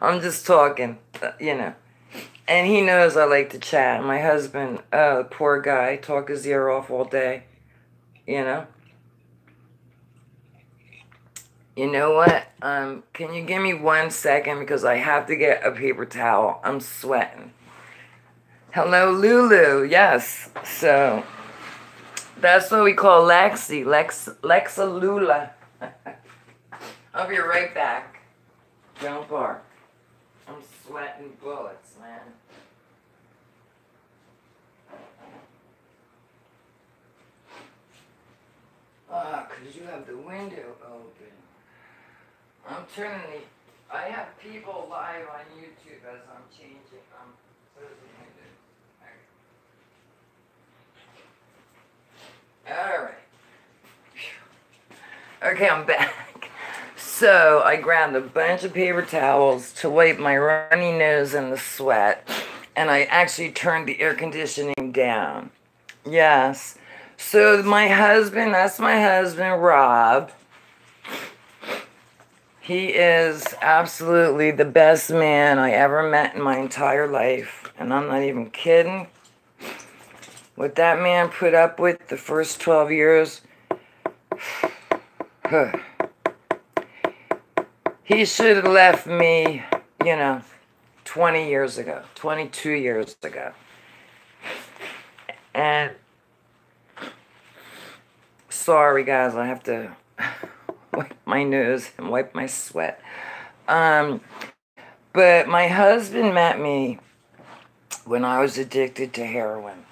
I'm just talking, you know. And he knows I like to chat. My husband, poor guy, talk his ear off all day, you know. You know what? Can you give me 1 second because I have to get a paper towel. I'm sweating. Hello, Lulu. Yes. So that's what we call Lexi. Lexa Lula. I'll be right back. Don't bark. I'm sweating bullets, man. Because you have the window open. I'm turning the... I have people live on YouTube as I'm changing. Closing the window. Alright. Okay, I'm back. So, I grabbed a bunch of paper towels to wipe my runny nose and the sweat. And I actually turned the air conditioning down. Yes. So, my husband, that's my husband, Rob. He is absolutely the best man I ever met in my entire life. And I'm not even kidding. What that man put up with the first 12 years... He should have left me, you know, 20 years ago, 22 years ago. And sorry guys, I have to wipe my nose and wipe my sweat. But my husband met me when I was addicted to heroin.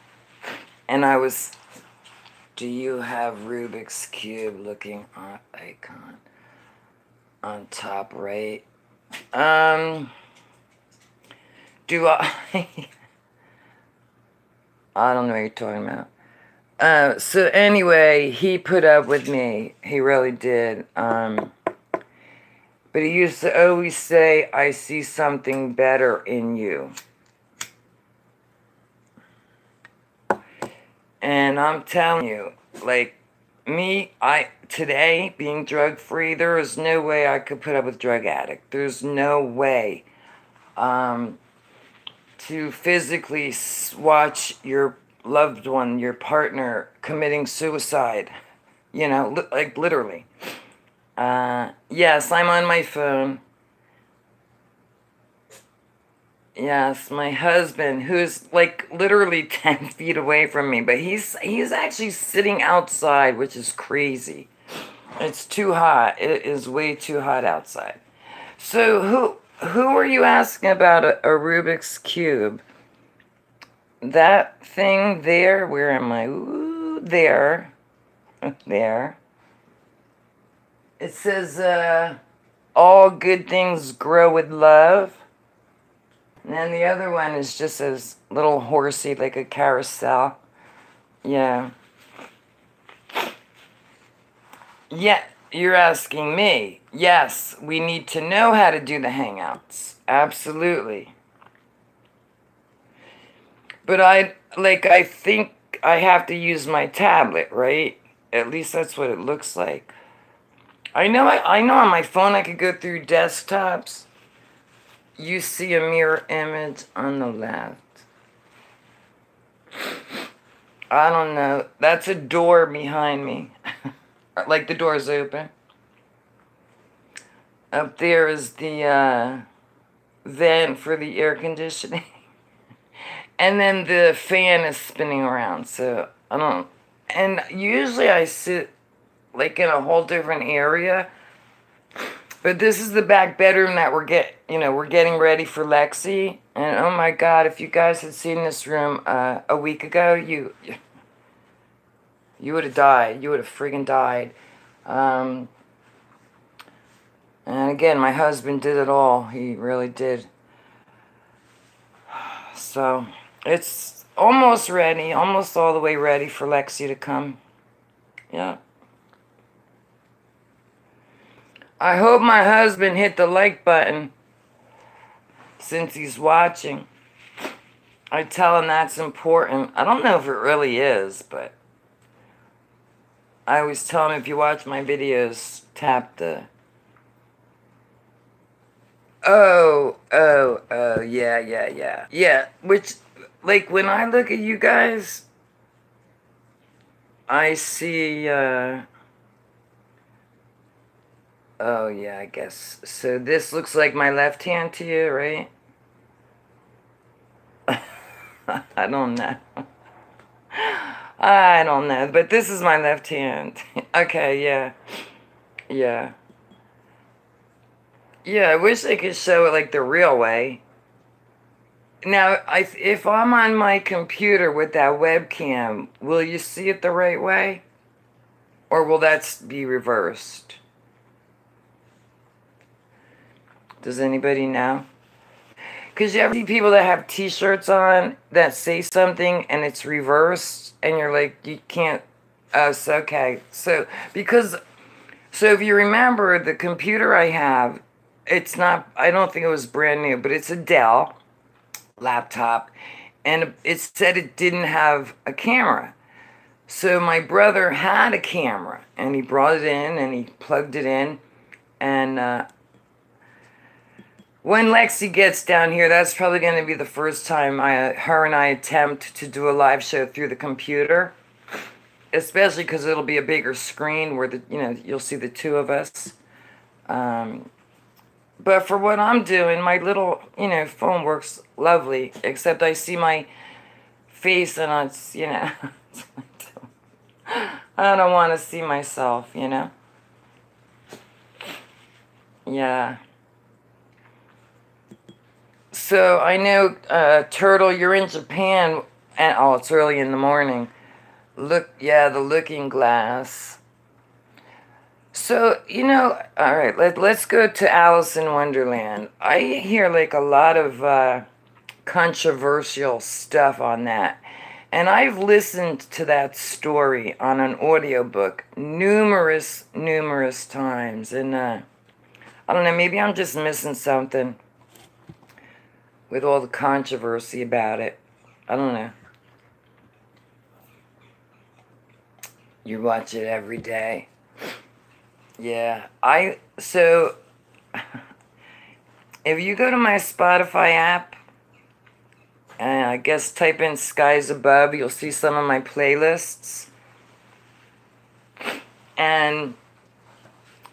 And I was, do you have Rubik's Cube looking icon on top right? Do I... I don't know what you're talking about. So anyway, he put up with me. He really did. But he used to always say, I see something better in you. And I'm telling you, like, me, today, being drug-free, there is no way I could put up with drug addict. There's no way. To physically watch your loved one, your partner, committing suicide. You know, like, literally. Yes, I'm on my phone. Yes, my husband, who's like literally 10 feet away from me, but he's actually sitting outside, which is crazy. It's too hot. It is way too hot outside. So who are you asking about a Rubik's Cube? That thing there, where am I? Ooh, there. There. It says, all good things grow with love. And then the other one is just a little horsey, like a carousel. Yeah. Yeah, you're asking me. Yes, we need to know how to do the Hangouts. Absolutely. But I think I have to use my tablet, right? At least that's what it looks like. I know on my phone I could go through desktops. You see a mirror image on the left. I don't know. That's a door behind me. Like the door's open. Up there is the vent for the air conditioning. And then the fan is spinning around. So, I don't... And usually I sit like in a whole different area But this is the back bedroom that we're getting ready for Lexi. And oh my God, if you guys had seen this room a week ago, you would have died. You would have friggin' died. And again, my husband did it all. He really did. So it's almost ready, almost all the way ready for Lexi to come. Yeah. I hope my husband hit the like button since he's watching. I tell him that's important. I don't know if it really is, but I always tell him if you watch my videos, tap the... Oh, yeah. Yeah, which, like, when I look at you guys, I see, oh, yeah, I guess. So this looks like my left hand to you, right? I don't know. I don't know, but this is my left hand. Okay, yeah. Yeah. Yeah, I wish I could show it like the real way. Now, if I'm on my computer with that webcam, will you see it the right way? Or will that be reversed? Does anybody know? Because you ever see people that have t-shirts on that say something and it's reversed and you're like, you can't, oh, it's okay. So if you remember the computer I have, it's not, I don't think it was brand new, but it's a Dell laptop, and it said it didn't have a camera. So my brother had a camera, and he brought it in, and he plugged it in, and when Lexi gets down here, that's probably going to be the first time her and I attempt to do a live show through the computer, especially because it'll be a bigger screen where you'll see the two of us. But for what I'm doing, my little, phone works lovely, except I see my face and it's, I don't want to see myself, Yeah. So I know, Turtle, you're in Japan, and oh, it's early in the morning. Look, yeah, the Looking Glass. So, all right, let's go to Alice in Wonderland. I hear like a lot of controversial stuff on that. And I've listened to that story on an audiobook numerous times. And I don't know, maybe I'm just missing something with all the controversy about it. I don't know. You watch it every day. Yeah, so, if you go to my Spotify app, and I guess type in Skies Above, you'll see some of my playlists. And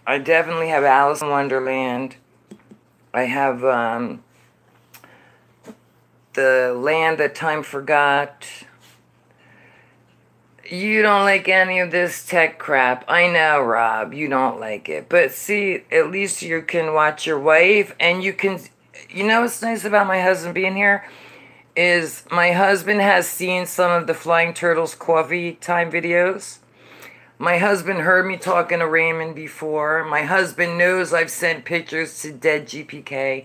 I definitely have Alice in Wonderland. I have, The Land That Time Forgot. You don't like any of this tech crap. I know, Rob, you don't like it. But see, at least you can watch your wife, and you can... what's nice about my husband being here? Is my husband has seen some of the Flying Turtles coffee time videos. My husband heard me talking to Raymond before. My husband knows I've sent pictures to Dead GPK.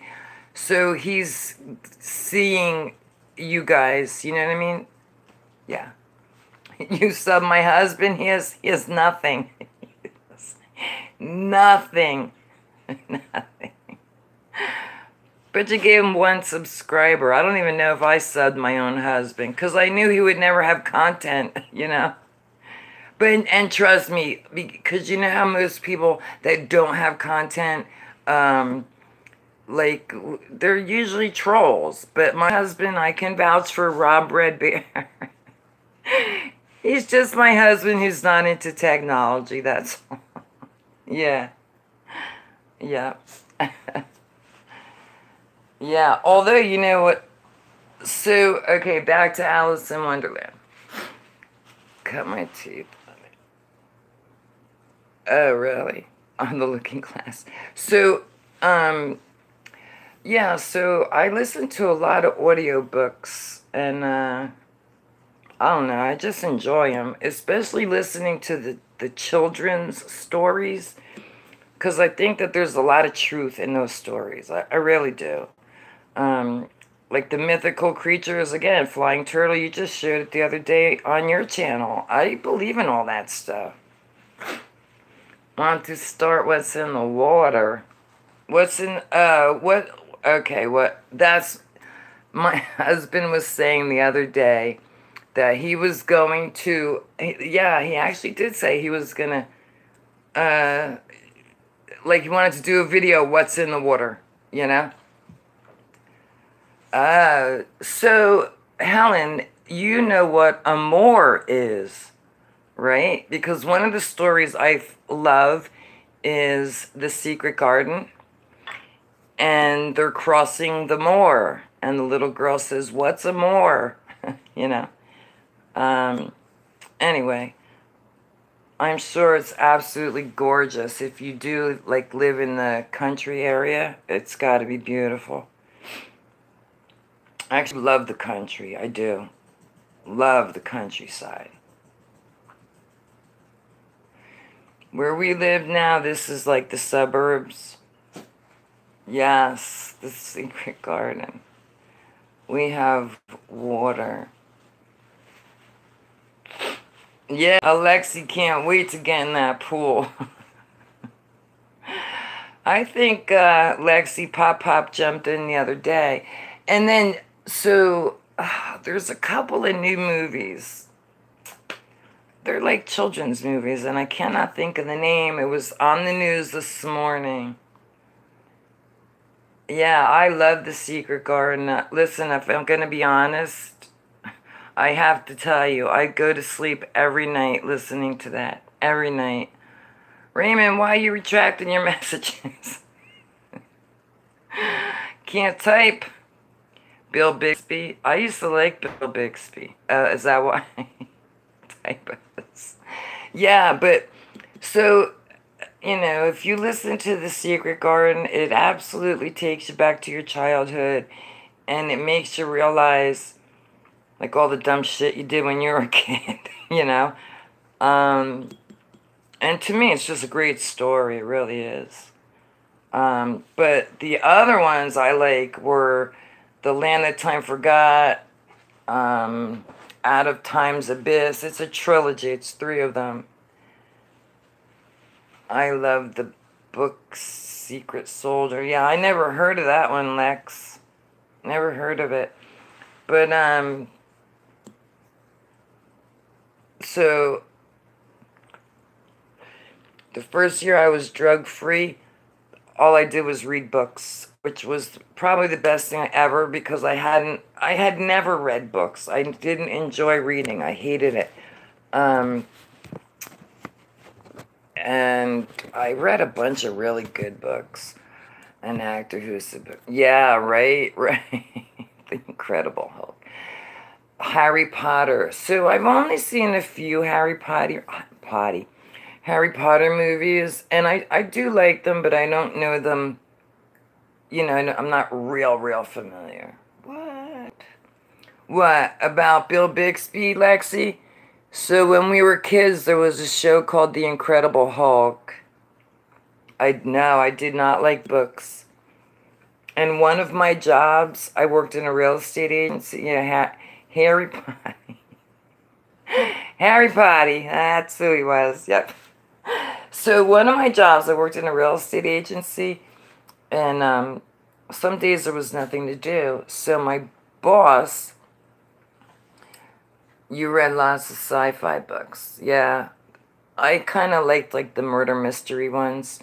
So he's seeing you guys, you know what I mean? Yeah. You sub my husband, he has nothing. Nothing. Nothing. But you gave him one subscriber. I don't even know if I subbed my own husband, because I knew he would never have content, But, and trust me, because you know how most people that don't have content, like, they're usually trolls. But my husband, I can vouch for Rob Red Bear. He's just my husband who's not into technology, that's all. Yeah. Yeah. Yeah, although, you know what? So, okay, back to Alice in Wonderland. Cut my teeth. Oh, really? on the Looking Glass. So, yeah, so I listen to a lot of audiobooks, and I don't know, I just enjoy them, especially listening to the children's stories, because I think that there's a lot of truth in those stories. I really do. Um, like the mythical creatures, again, flying turtle, you just showed it the other day on your channel. I believe in all that stuff. Want to start what's in the water. What's in, what, okay, what, that's, my husband was saying the other day that he was going to, yeah, he actually did say he was going to, like he wanted to do a video, what's in the water, you know? So, Helen, you know what amour is, right? Because one of the stories I love is The Secret Garden, and they're crossing the moor, and the little girl says, what's a moor? You know? Anyway, I'm sure it's absolutely gorgeous. If you do, like, live in the country area, it's got to be beautiful. I actually love the country. I do. Love the countryside. Where we live now, this is like the suburbs. Yes, the Secret Garden. We have water. Yeah, Alexi can't wait to get in that pool. I think Lexi Pop jumped in the other day. And then, so, there's a couple of new movies. They're like children's movies, and I cannot think of the name. It was on the news this morning. Yeah, I love The Secret Garden. Listen, if I'm going to be honest, I have to tell you, I go to sleep every night listening to that. Every night. Raymond, why are you retracting your messages? Can't type. Bill Bixby. I used to like Bill Bixby. Is that why? Type this. Yeah, but, so, you know, if you listen to The Secret Garden, it absolutely takes you back to your childhood, and it makes you realize, like, all the dumb shit you did when you were a kid, you know? And to me, it's just a great story. It really is. But the other ones I like were The Land That Time Forgot, Out of Time's Abyss. It's a trilogy. It's 3 of them. I love the book Secret Soldier. Yeah, I never heard of that one, Lex. Never heard of it. But, so, the first year I was drug-free, all I did was read books, which was probably the best thing ever, because I had never read books. I didn't enjoy reading. I hated it. And I read a bunch of really good books. An Actor Who's a book. Yeah, right. The Incredible Hulk. Harry Potter. So I've only seen a few Harry Potter movies, and I do like them, but I don't know them, you know, I'm not real familiar. What? What? About Bill Bixby, Lexi? So when we were kids, there was a show called The Incredible Hulk. I did not like books. And one of my jobs, I worked in a real estate agency, you know, Harry Potty. Harry Potty, that's who he was, yep. So one of my jobs, I worked in a real estate agency, and some days there was nothing to do. So my boss, you read lots of sci-fi books. Yeah, I kind of liked like the murder mystery ones.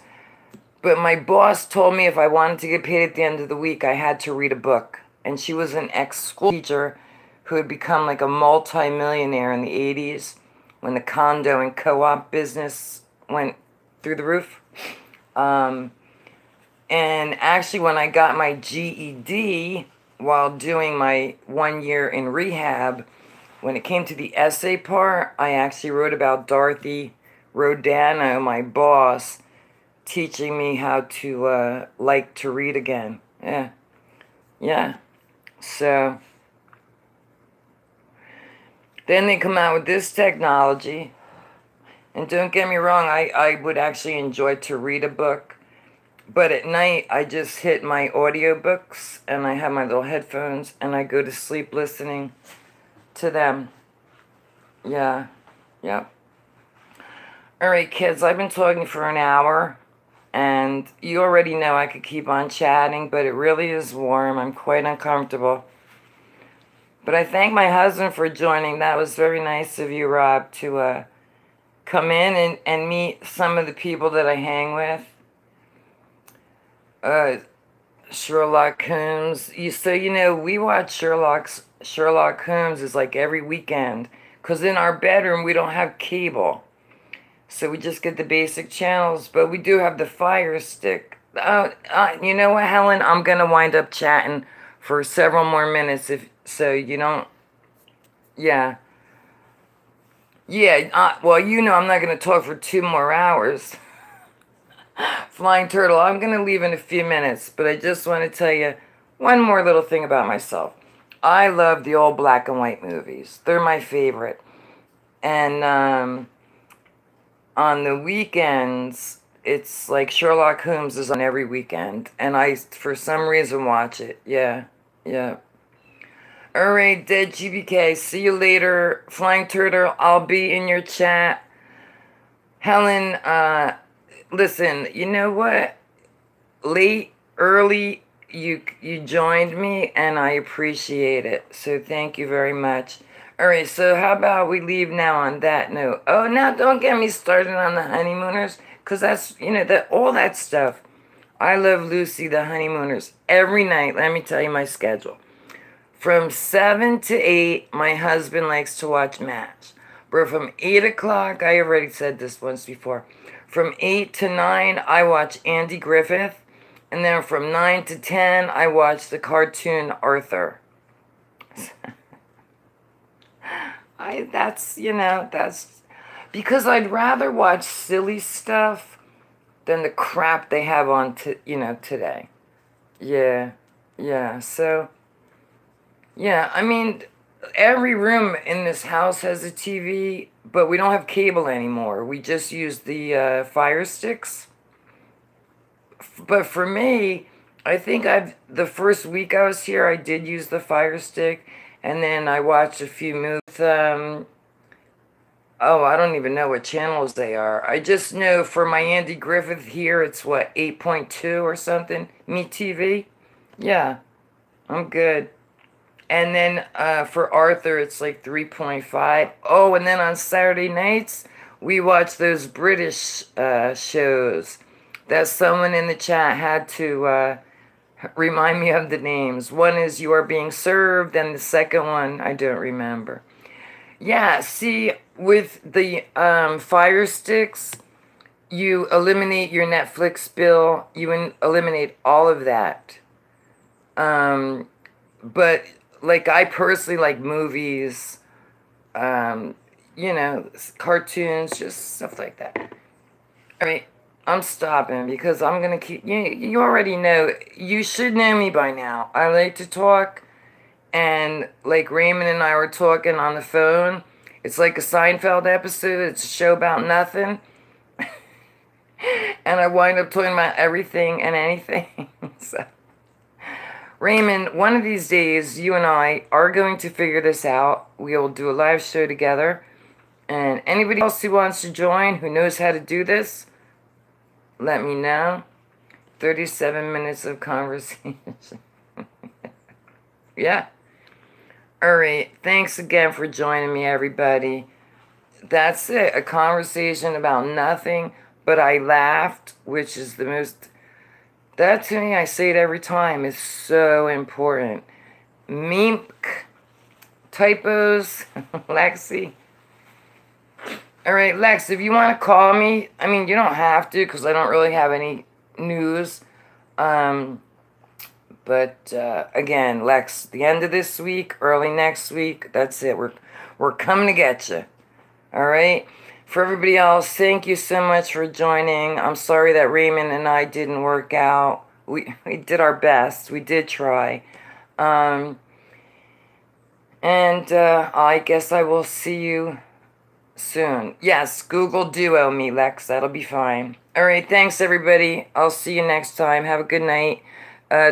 But my boss told me if I wanted to get paid at the end of the week, I had to read a book. And she was an ex-school teacher who had become like a multi-millionaire in the 80s when the condo and co-op business went through the roof. And actually when I got my GED while doing my 1 year in rehab, when it came to the essay part, I actually wrote about Dorothy Rodano, my boss, teaching me how to like to read again. Yeah. Yeah. So then they come out with this technology. And don't get me wrong, I would actually enjoy to read a book. But at night, I just hit my audiobooks and I have my little headphones and I go to sleep listening to them. Yeah. Yep. All right, kids, I've been talking for an hour. And you already know I could keep on chatting, but it really is warm. I'm quite uncomfortable. But I thank my husband for joining. That was very nice of you, Rob, to come in and meet some of the people that I hang with. Sherlock Holmes. So, you know, we watch Sherlock Holmes is like every weekend. Because in our bedroom, we don't have cable. So we just get the basic channels. But we do have the Fire Stick. You know what, Helen? I'm going to wind up chatting for several more minutes. So you don't... Yeah. Yeah, well, you know I'm not going to talk for 2 more hours. Flying Turtle, I'm going to leave in a few minutes, but I just want to tell you one more little thing about myself. I love the old black and white movies. They're my favorite. And on the weekends, it's like Sherlock Holmes is on every weekend. And I, for some reason, watch it. Yeah, yeah. Alright, Dead GBK, see you later. Flying Turtle, I'll be in your chat. Helen, listen, you know what? Early, you joined me, and I appreciate it. So thank you very much. Alright, so how about we leave now on that note? Oh, now don't get me started on the honeymooners, because that's, you know, all that stuff. I love Lucy, the honeymooners, every night. Let me tell you my schedule. From 7 to 8, my husband likes to watch Match. But from 8 o'clock, I already said this once before. From 8 to 9, I watch Andy Griffith. And then from 9 to 10, I watch the cartoon Arthur. That's because I'd rather watch silly stuff than the crap they have on, today. Yeah, yeah, so... Yeah, I mean, every room in this house has a TV, but we don't have cable anymore. We just use the Fire Sticks. But for me, I think the first week I was here, I did use the Fire Stick, and then I watched a few movies. I don't even know what channels they are. I just know for my Andy Griffith here, it's what, 8.2 or something? Me TV? Yeah, I'm good. And then for Arthur, it's like 3.5. Oh, and then on Saturday nights, we watch those British shows that someone in the chat had to remind me of the names. One is You Are Being Served, and the second one, I don't remember. Yeah, see, with the Fire Sticks, you eliminate your Netflix bill. You eliminate all of that. But... like, I personally like movies, cartoons, just stuff like that. All right, I'm stopping because I'm going to keep... You already know. You should know me by now. I like to talk, and like Raymond and I were talking on the phone. It's like a Seinfeld episode. It's a show about nothing. And I wind up talking about everything and anything. So... Raymond, one of these days, you and I are going to figure this out. We'll do a live show together. And anybody else who wants to join, who knows how to do this, let me know. 37 minutes of conversation. Yeah. All right. Thanks again for joining me, everybody. That's it. A conversation about nothing, but I laughed, which is the most... That, to me, I say it every time, is so important. Mink, typos, Lexi. All right, Lex, if you want to call me, I mean, you don't have to, because I don't really have any news. But, again, Lex, the end of this week, early next week, that's it. We're coming to get you. All right? For everybody else, thank you so much for joining. I'm sorry that Raymond and I didn't work out. We did our best. We did try. And I guess I will see you soon. Yes, Google Duo me, Lex. That'll be fine. All right, thanks, everybody. I'll see you next time. Have a good night.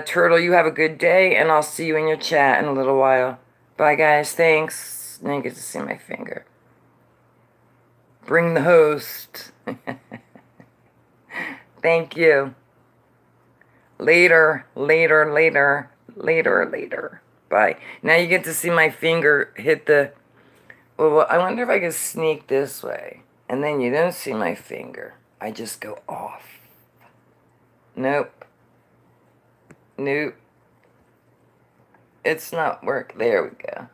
Turtle, you have a good day, and I'll see you in your chat in a little while. Bye, guys. Thanks. Now you get to see my finger. Bring the host. Thank you. Later, later, later, later, later. Bye. Now you get to see my finger hit the... Well, I wonder if I could sneak this way. And then you don't see my finger. I just go off. Nope. Nope. It's not work. There we go.